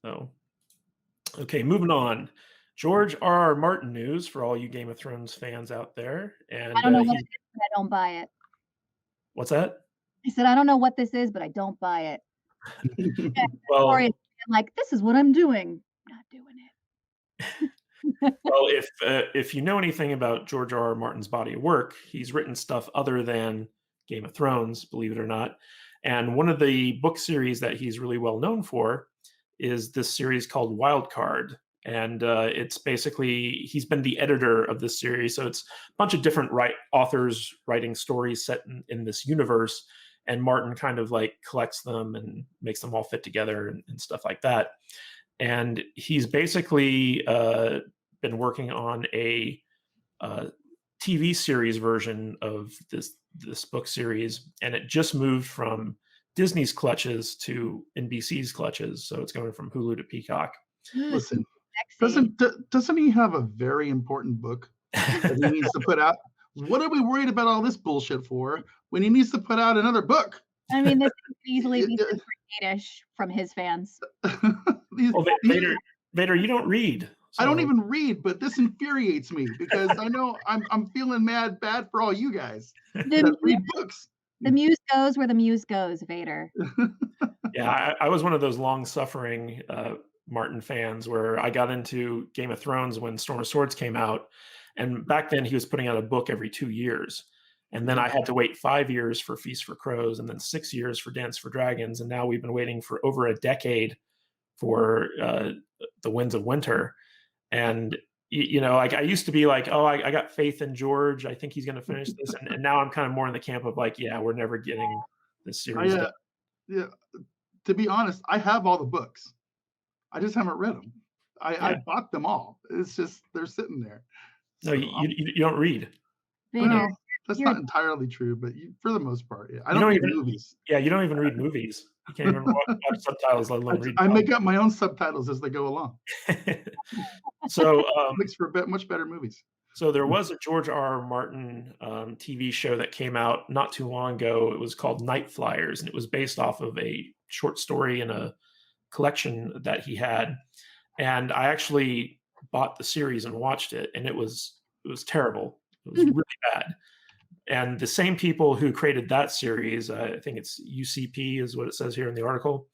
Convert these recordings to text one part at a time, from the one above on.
So, okay, moving on. George R.R. Martin news for all you Game of Thrones fans out there, I and don't know what he's it is, but I don't buy it. what's that? I said, "I don't know what this is, but I don't buy it." Yeah, Well, notorious, I'm like, "This is what I'm doing." Not doing it. if you know anything about George R.R. Martin's body of work, he's written stuff other than Game of Thrones, believe it or not. And one of the book series that he's really well known for is this series called Wildcard. And it's basically he's been the editor of this series, so it's a bunch of different authors writing stories set in this universe, and Martin kind of like collects them and makes them all fit together and stuff like that. And he's basically been working on a uh, TV series version of this book series, and it just moved from Disney's clutches to NBC's clutches. So it's going from Hulu to Peacock. Ooh, too Listen, sexy. doesn't he have a very important book that he needs to put out? What are we worried about all this bullshit for when he needs to put out another book? I mean, this could easily It- be super Kate-ish from his fans. these, Well, these, Vader, you don't read, I don't so even read, but this infuriates me because I know I'm feeling bad for all you guys The that mu read books. the muse goes where the muse goes, Vader. yeah, I was one of those long-suffering Martin fans where I got into Game of Thrones when Storm of Swords came out, and back then he was putting out a book every 2 years, and then I had to wait 5 years for Feast for Crows, and then 6 years for Dance for Dragons, and now we've been waiting for over a decade for the Winds of Winter, and like I used to be like, oh, I got faith in George. I think he's going to finish this, and now I'm kind of more in the camp of like, yeah, we're never getting this I series done. Yeah, to be honest, I have all the books. I just haven't read them. I Yeah, bought them all. It's just they're sitting there. no, So you don't read. Vader, well, that's you're not entirely true, but for the most part, yeah. I You don't don't read even movies. Yeah, you don't even read movies. You can't even watch subtitles, let alone read I make comics. up my own subtitles as they go along. So, Makes for much better movies. so there was a George R.R. Martin TV show that came out not too long ago. It was called Night Flyers, and it was based off of a short story in a collection that he had. And I actually bought the series and watched it, and it was terrible. It was really bad. And the same people who created that series, I think it's UCP is what it says here in the article,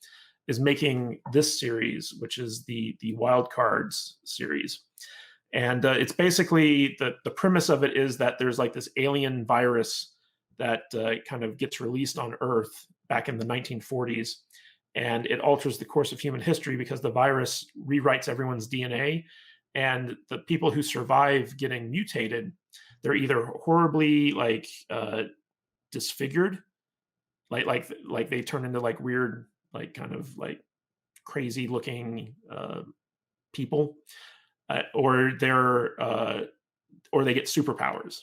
is making this series, which is the Wildcards series. And it's basically the premise of it is that there's like this alien virus that kind of gets released on Earth back in the 1940s, and it alters the course of human history because the virus rewrites everyone's DNA, and the people who survive getting mutated, they're either horribly like disfigured, like they turn into like weird, like kind of like crazy looking people, or they get superpowers.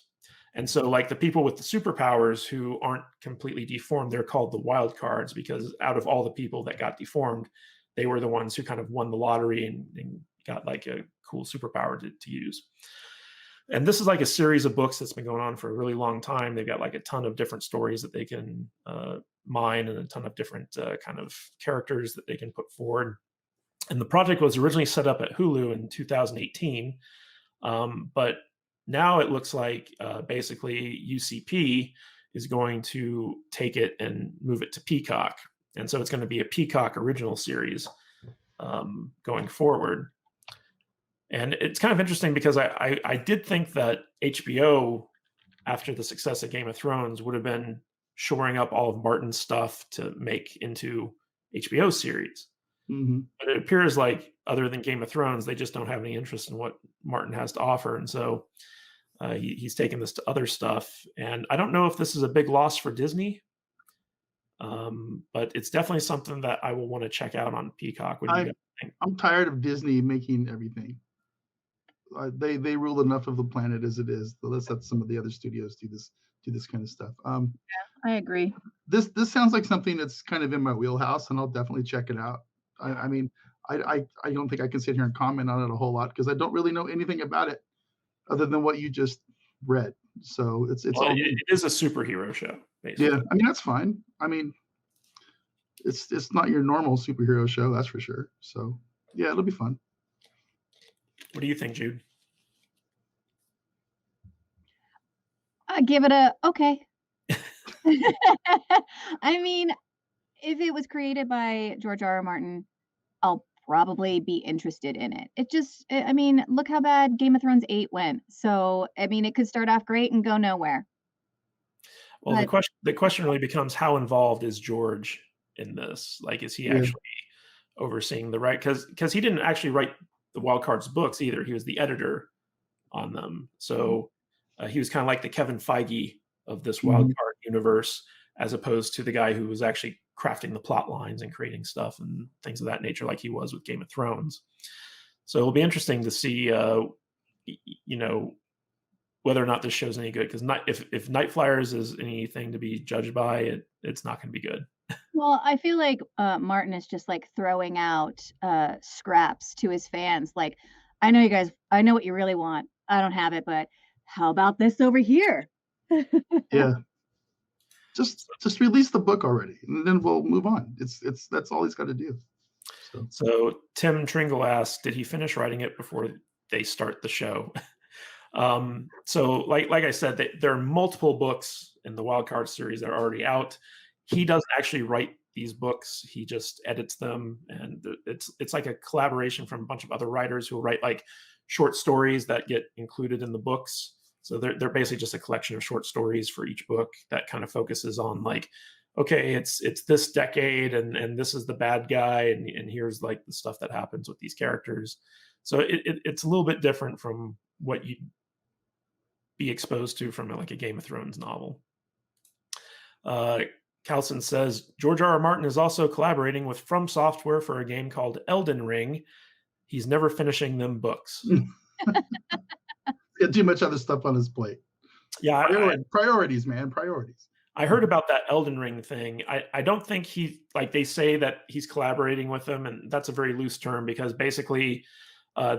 And so, like the people with the superpowers who aren't completely deformed, they're called the wild cards because out of all the people that got deformed, they were the ones who kind of won the lottery and got like a cool superpower to use. And this is like a series of books that's been going on for a really long time. They've got like a ton of different stories that they can mine and a ton of different kind of characters that they can put forward. And the project was originally set up at Hulu in 2018, but now it looks like basically UCP is going to take it and move it to Peacock. And so it's going to be a Peacock original series going forward. And it's kind of interesting because I did think that HBO, after the success of Game of Thrones, would have been shoring up all of Martin's stuff to make into HBO series. Hmm. But it appears like, other than Game of Thrones, they just don't have any interest in what Martin has to offer. And so he's taken this to other stuff. And I don't know if this is a big loss for Disney, but it's definitely something that I will want to check out on Peacock. What do you I guys think? I'm tired of Disney making everything. They rule enough of the planet as it is. Let's let some of the other studios do this kind of stuff. I agree. This sounds like something that's kind of in my wheelhouse, and I'll definitely check it out. I mean, I don't think I can sit here and comment on it a whole lot because I don't really know anything about it other than what you just read. So it's Well, all it is a superhero show, yeah. basically. I mean that's fine. I mean it's not your normal superhero show, that's for sure. So Yeah, it'll be fun. What do you think, Jude? I give it a okay. I mean, if it was created by George R.R. Martin, I'll probably be interested in it. It just, I mean, look how bad Game of Thrones 8 went. So, I mean, it could start off great and go nowhere. Well, But the question really becomes how involved is George in this? Like, is he Yeah. actually overseeing the right? Because he didn't actually write the Wildcards books either. He was the editor on them. So he was kind of like the Kevin Feige of this Mhm. Wildcard universe, as opposed to the guy who was actually crafting the plot lines and creating stuff and things of that nature, like he was with Game of Thrones. So it'll be interesting to see, you know, whether or not this show's any good. Because if Night Flyers is anything to be judged by, it's not going to be good. well, I feel like Martin is just like throwing out scraps to his fans. Like, I know you guys, I know what you really want. I don't have it, but how about this over here? Yeah. Just release the book already, and then we'll move on. It's that's all he's got to do. So So Tim Tringle asked, did he finish writing it before they start the show? So like I said, there are multiple books in the Wildcard series that are already out. He doesn't actually write these books; he just edits them, and it's like a collaboration from a bunch of other writers who write like short stories that get included in the books. So they're basically just a collection of short stories for each book that kind of focuses on like, okay, it's this decade, and this is the bad guy, and here's like the stuff that happens with these characters. So it's a little bit different from what you be exposed to from like a Game of Thrones novel. Uh, Carlson says George R. R. Martin is also collaborating with From Software for a game called Elden Ring. He's never finishing them books. got too much other stuff on his plate. Yeah, Priorities, man, priorities. I heard about that Elden Ring thing. I don't think he like they say that he's collaborating with them, and that's a very loose term because basically uh,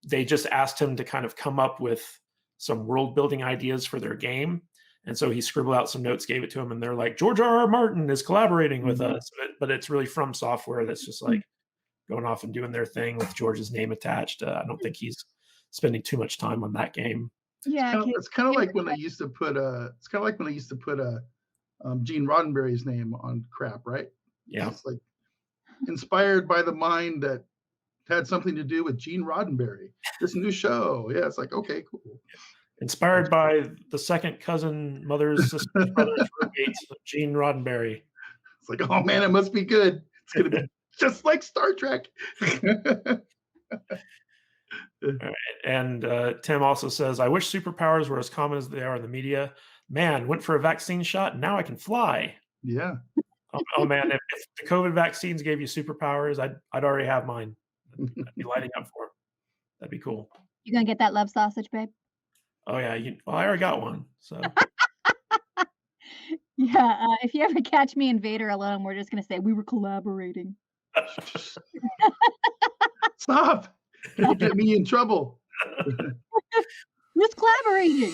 they just asked him to kind of come up with some world building ideas for their game. And so he scribbled out some notes, gave it to him, and they're like, George R. R. Martin is collaborating with Mhm. us. But it's really From Software that's just like going off and doing their thing with George's name attached. I don't think he's spending too much time on that game. Yeah, It's kind of like when I used to put Gene Roddenberry's name on crap, right? Yeah. It's like inspired by the mind that had something to do with Gene Roddenberry. This new show. Yeah, it's like, okay, cool. Inspired by the second cousin, mother's sister's brother's roommate, Gene Roddenberry. It's like, oh man, it must be good. It's gonna be just like Star Trek. And Tim also says, I wish superpowers were as common as they are in the media. Man, went for a vaccine shot, and now I can fly. Yeah. Oh man, if the COVID vaccines gave you superpowers, I'd already have mine. I'd be lighting up for 'em. That'd be cool. you gonna get that love sausage, babe? Oh yeah, well, I already got one. So Yeah, if you ever catch me and Vader alone, we're just gonna say we were collaborating. Stop. Gonna get me in trouble. Who's collaborating?